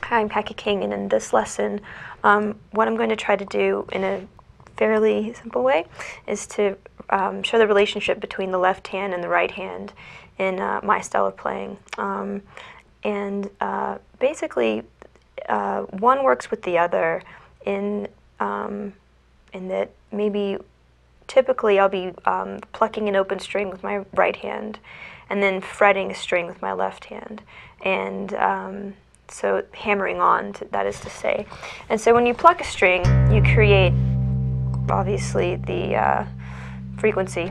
Hi, I'm Kaki King, and in this lesson, what I'm going to try to do in a fairly simple way is to show the relationship between the left hand and the right hand in my style of playing. Basically, one works with the other in that maybe typically I'll be plucking an open string with my right hand and then fretting a string with my left hand. And so hammering on, that is to say. And so when you pluck a string, you create, obviously, the frequency,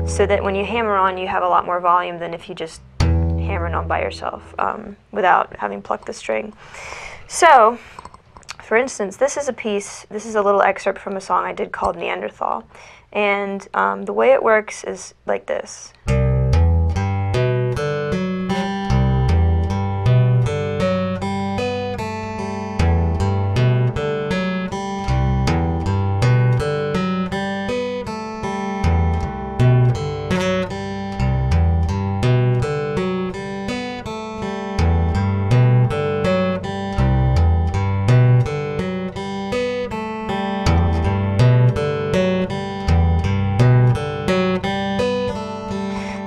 so that when you hammer on, you have a lot more volume than if you just hammer it on by yourself without having plucked the string. So, for instance, this is a little excerpt from a song I did called Neanderthal. And the way it works is like this.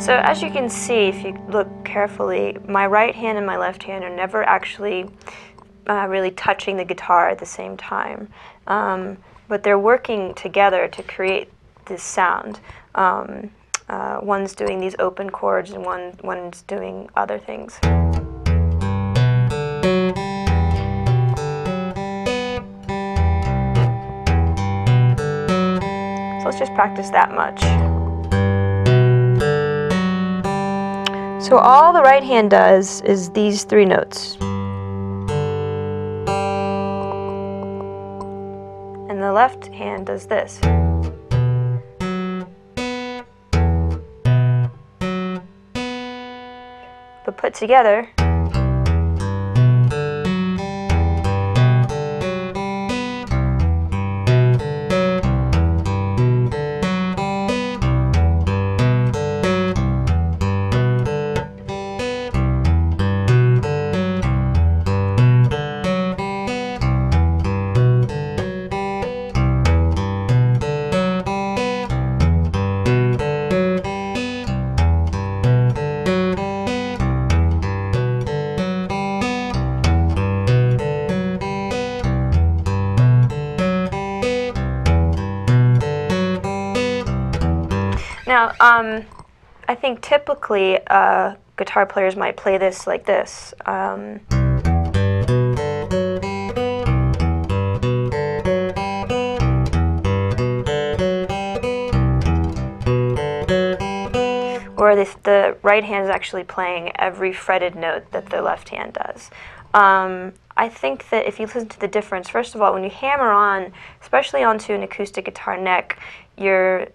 So as you can see, if you look carefully, my right hand and my left hand are never actually really touching the guitar at the same time. But they're working together to create this sound. One's doing these open chords and one's doing other things. So let's just practice that much. So all the right hand does is these three notes. And the left hand does this. But put together, now, I think typically guitar players might play this like this. Where the right hand is actually playing every fretted note that the left hand does. I think that if you listen to the difference, first of all, when you hammer on, especially onto an acoustic guitar neck, there's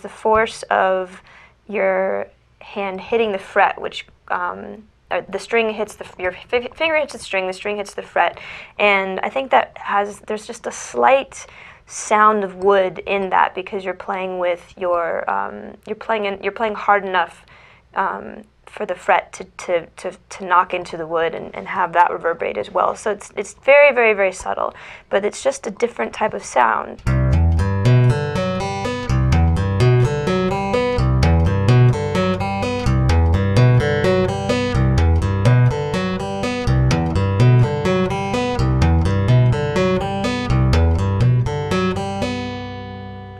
the force of your hand hitting the fret, which the string hits your finger hits the string hits the fret, and I think that there's just a slight sound of wood in that because you're playing with you're playing hard enough for the fret to knock into the wood and have that reverberate as well. So it's very, very, very subtle, but it's just a different type of sound.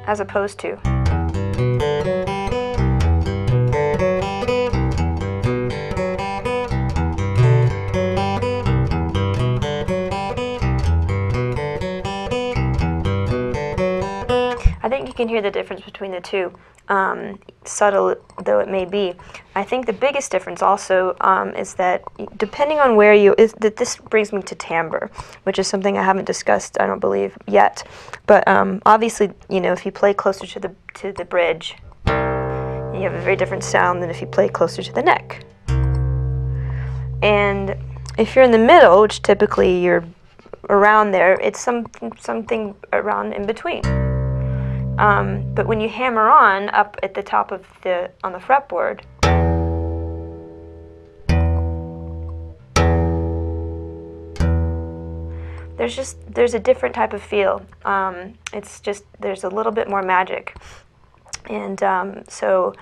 As opposed to. I think you can hear the difference between the two, subtle though it may be. I think the biggest difference also is that depending on where this brings me to timbre, which is something I haven't discussed, I don't believe, yet. But obviously, you know, if you play closer to the bridge, you have a very different sound than if you play closer to the neck. And if you're in the middle, which typically you're around there, it's something around in between. But when you hammer on up at the top of on the fretboard, there's a different type of feel. It's just there's a little bit more magic, and so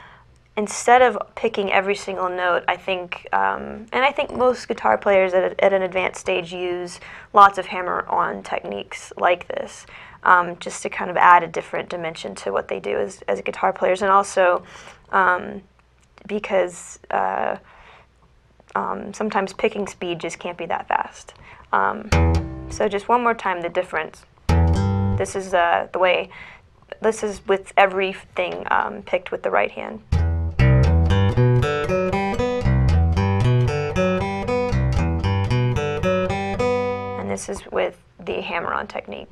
instead of picking every single note, I think, and I think most guitar players at an advanced stage use lots of hammer-on techniques like this, just to kind of add a different dimension to what they do as guitar players, and also because sometimes picking speed just can't be that fast. So just one more time, the difference. This is the way. This is with everything picked with the right hand. And this is with the hammer-on technique.